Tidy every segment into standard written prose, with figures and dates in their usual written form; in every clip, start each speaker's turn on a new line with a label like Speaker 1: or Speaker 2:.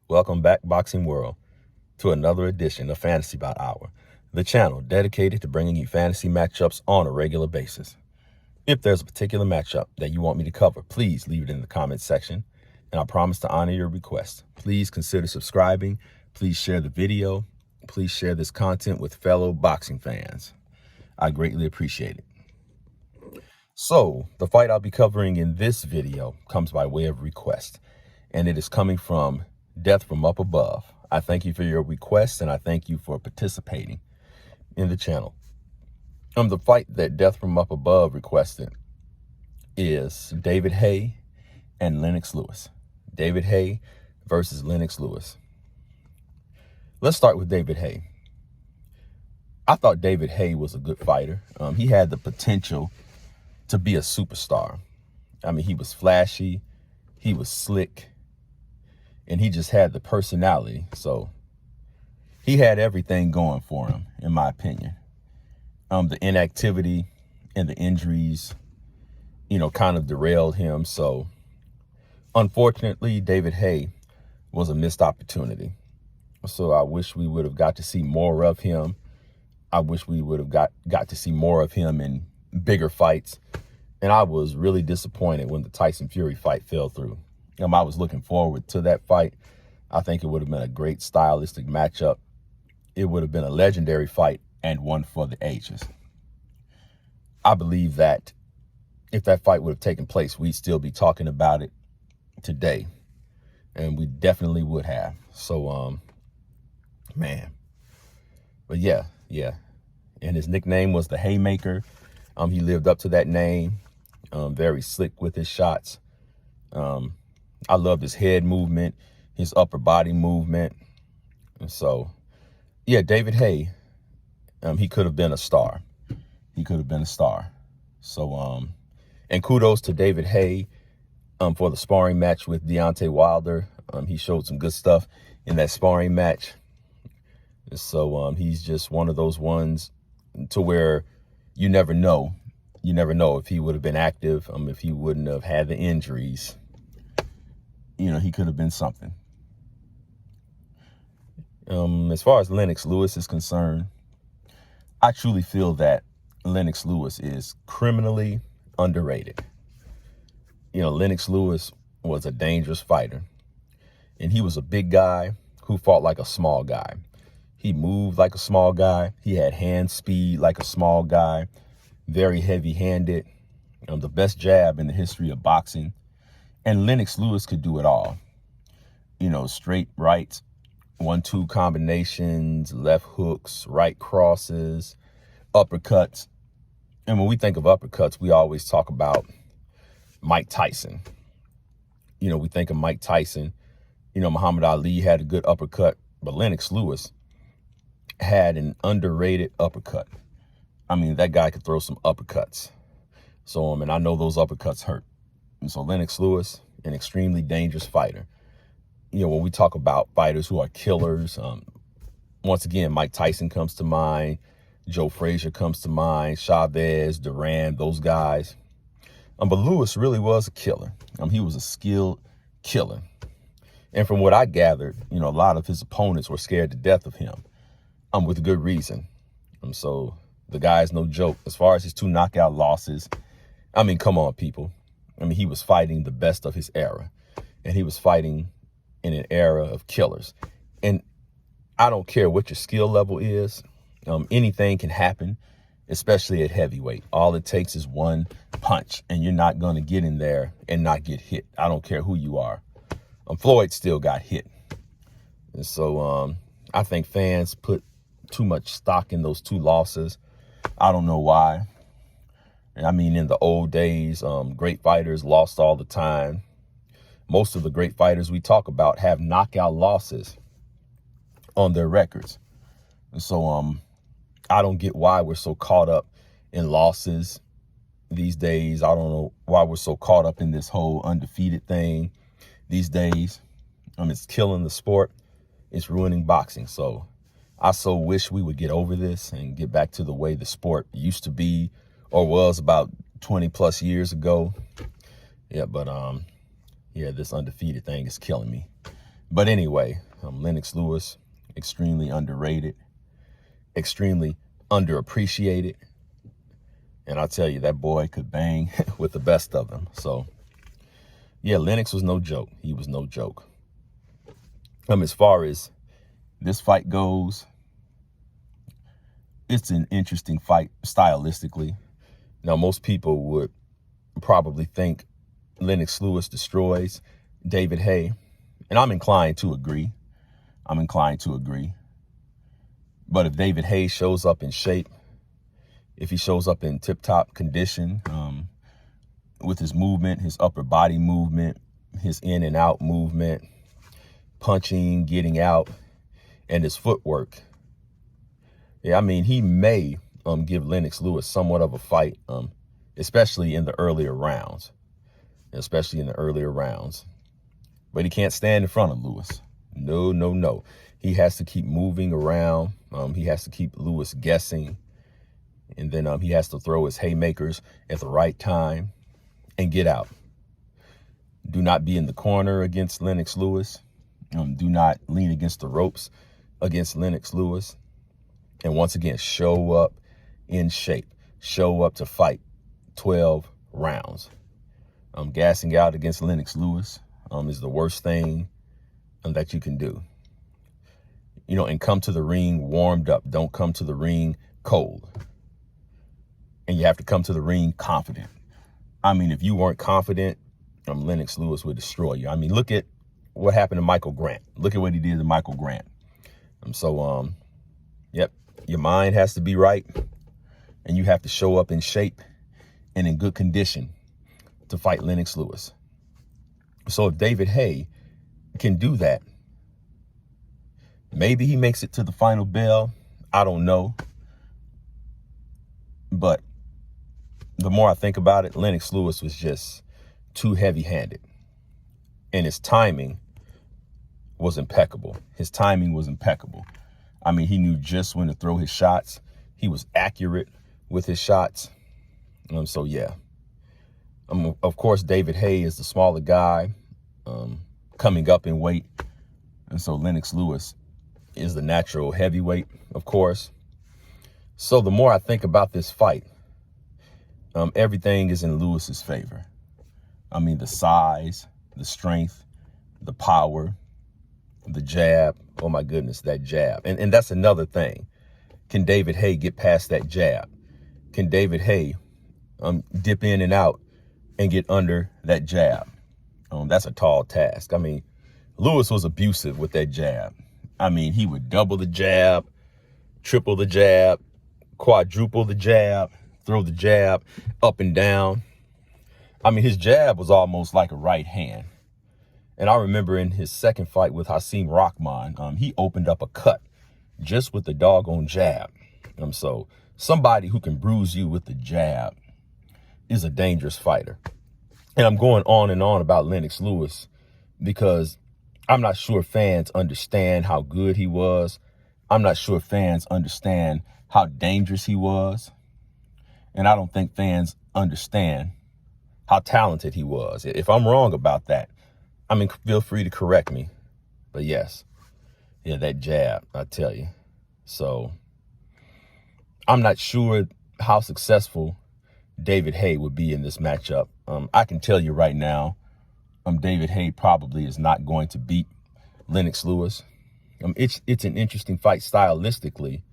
Speaker 1: Welcome back, Boxing World, to another edition of Fantasy Bout Hour, the channel dedicated to bringing you fantasy matchups on a regular basis. If there's a particular matchup that you want me to cover, please leave it in the comments section, and I promise to honor your request. Please consider subscribing. Please share the video. Please share this content with fellow boxing fans. I greatly appreciate it. So, the fight I'll be covering in this video comes by way of request, and it is coming from Death from Up Above. I thank you for your request, and I thank you for participating in the channel. The fight that Death from Up Above requested is David Haye and Lennox Lewis. David Haye versus Lennox Lewis. Let's start with David Haye. I thought David Haye was a good fighter. He had the potential to be a superstar. I mean, he was flashy, he was slick, and he just had the personality. So he had everything going for him, in my opinion. The inactivity and the injuries, kind of derailed him. So unfortunately, David Haye was a missed opportunity. So I wish we would have got to see more of him. I wish we would have got to see more of him in bigger fights. And I was really disappointed when the Tyson Fury fight fell through. I was looking forward to that fight. I think it would have been a great stylistic matchup. It would have been a legendary fight and one for the ages. I believe that if that fight would have taken place, we'd still be talking about it today. And we definitely would have. So, man. But yeah. And his nickname was the Haymaker. He lived up to that name. Very slick with his shots. I loved his head movement, his upper body movement. And so, yeah, David Haye, he could have been a star. He could have been a star. So, and kudos to David Haye for the sparring match with Deontay Wilder. He showed some good stuff in that sparring match. So he's just one of those ones to where you never know. You never know if he would have been active, if he wouldn't have had the injuries. He could have been something. As far as Lennox Lewis is concerned, I truly feel that Lennox Lewis is criminally underrated. Lennox Lewis was a dangerous fighter, and he was a big guy who fought like a small guy. He moved like a small guy. He had hand speed like a small guy, very heavy-handed, the best jab in the history of boxing. And Lennox Lewis could do it all. Straight rights, 1-2 combinations, left hooks, right crosses, uppercuts. And when we think of uppercuts, we always talk about Mike Tyson. We think of Mike Tyson. Muhammad Ali had a good uppercut, but Lennox Lewis had an underrated uppercut. I mean, that guy could throw some uppercuts. So, and I know those uppercuts hurt. And so Lennox Lewis, an extremely dangerous fighter. When we talk about fighters who are killers, once again, Mike Tyson comes to mind, Joe Frazier comes to mind, Chavez, Duran, those guys. But Lewis really was a killer. He was a skilled killer. And from what I gathered, a lot of his opponents were scared to death of him, with good reason. So the guy's no joke. As far as his 2 knockout losses, I mean, come on, people. He was fighting the best of his era, and he was fighting in an era of killers. And I don't care what your skill level is. Anything can happen, especially at heavyweight. All it takes is one punch, and you're not going to get in there and not get hit. I don't care who you are. Floyd still got hit. And so I think fans put too much stock in those 2 losses. I don't know why. I mean, in the old days, great fighters lost all the time. Most of the great fighters we talk about have knockout losses on their records. And so I don't get why we're so caught up in losses these days. I don't know why we're so caught up in this whole undefeated thing these days. It's killing the sport. It's ruining boxing. So I so wish we would get over this and get back to the way the sport used to be or was about 20 plus years ago. Yeah, but yeah, this undefeated thing is killing me. But anyway, Lennox Lewis, extremely underrated, extremely underappreciated. And I'll tell you, that boy could bang with the best of them. So yeah, Lennox was no joke. He was no joke. As far as this fight goes, it's an interesting fight stylistically. Now, most people would probably think Lennox Lewis destroys David Haye, and I'm inclined to agree. But if David Haye shows up in shape, if he shows up in tip-top condition, with his movement, his upper body movement, his in and out movement, punching, getting out, and his footwork, yeah, I mean, he may give Lennox Lewis somewhat of a fight, especially in the earlier rounds. But he can't stand in front of Lewis. No. He has to keep moving around. He has to keep Lewis guessing. And then he has to throw his haymakers at the right time and get out. Do not be in the corner against Lennox Lewis. Do not lean against the ropes against Lennox Lewis. And once again, show up in shape. Show up to fight 12 rounds. Gassing out against Lennox Lewis is the worst thing that you can do. And come to the ring warmed up. Don't come to the ring cold. And you have to come to the ring confident. I mean, if you weren't confident, Lennox Lewis would destroy you. I mean, look at what happened to Michael Grant. Look at what he did to Michael Grant. Yep, your mind has to be right, and you have to show up in shape and in good condition to fight Lennox Lewis. So if David Haye can do that, maybe he makes it to the final bell. I don't know. But the more I think about it, Lennox Lewis was just too heavy-handed. And his timing was impeccable. I mean, he knew just when to throw his shots. He was accurate with his shots. So, yeah. Of course, David Haye is the smaller guy coming up in weight. And so Lennox Lewis is the natural heavyweight, of course. So the more I think about this fight, everything is in Lewis's favor. I mean, the size, the strength, the power, the jab. Oh, my goodness, that jab. And that's another thing. Can David Haye get past that jab? Can David Haye dip in and out and get under that jab? That's a tall task. I mean, Lewis was abusive with that jab. I mean, he would double the jab, triple the jab, quadruple the jab, throw the jab up and down. I mean, his jab was almost like a right hand. And I remember in his second fight with Hasim Rahman, he opened up a cut just with the doggone jab. So somebody who can bruise you with the jab is a dangerous fighter. And I'm going on and on about Lennox Lewis because I'm not sure fans understand how good he was. I'm not sure fans understand how dangerous he was. And I don't think fans understand how talented he was. If I'm wrong about that, I mean, feel free to correct me. But yes, yeah, that jab, I tell you. So I'm not sure how successful David Haye would be in this matchup. I can tell you right now, David Haye probably is not going to beat Lennox Lewis. It's an interesting fight stylistically,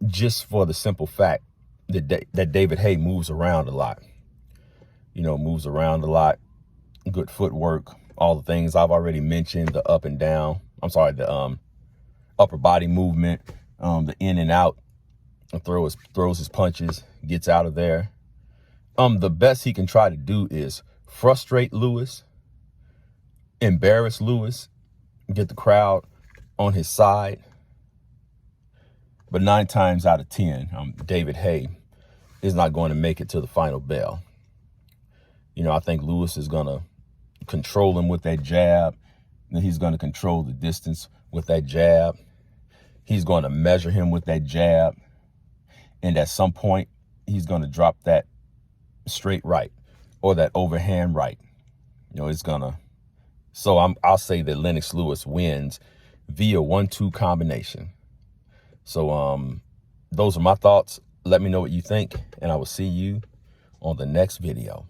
Speaker 1: just for the simple fact that David Haye moves around a lot. Good footwork, all the things I've already mentioned, the up and down. The upper body movement, the in and out, throws his punches, gets out of there. The best he can try to do is frustrate Lewis, embarrass Lewis, get the crowd on his side. But 9 times out of 10, David Haye is not going to make it to the final bell. I think Lewis is going to control him with that jab. Then he's going to control the distance with that jab. He's going to measure him with that jab. And at some point, he's going to drop that straight right or that overhand right. You know, it's going to. So I'll say that Lennox Lewis wins via 1-2 combination. So those are my thoughts. Let me know what you think, and I will see you on the next video.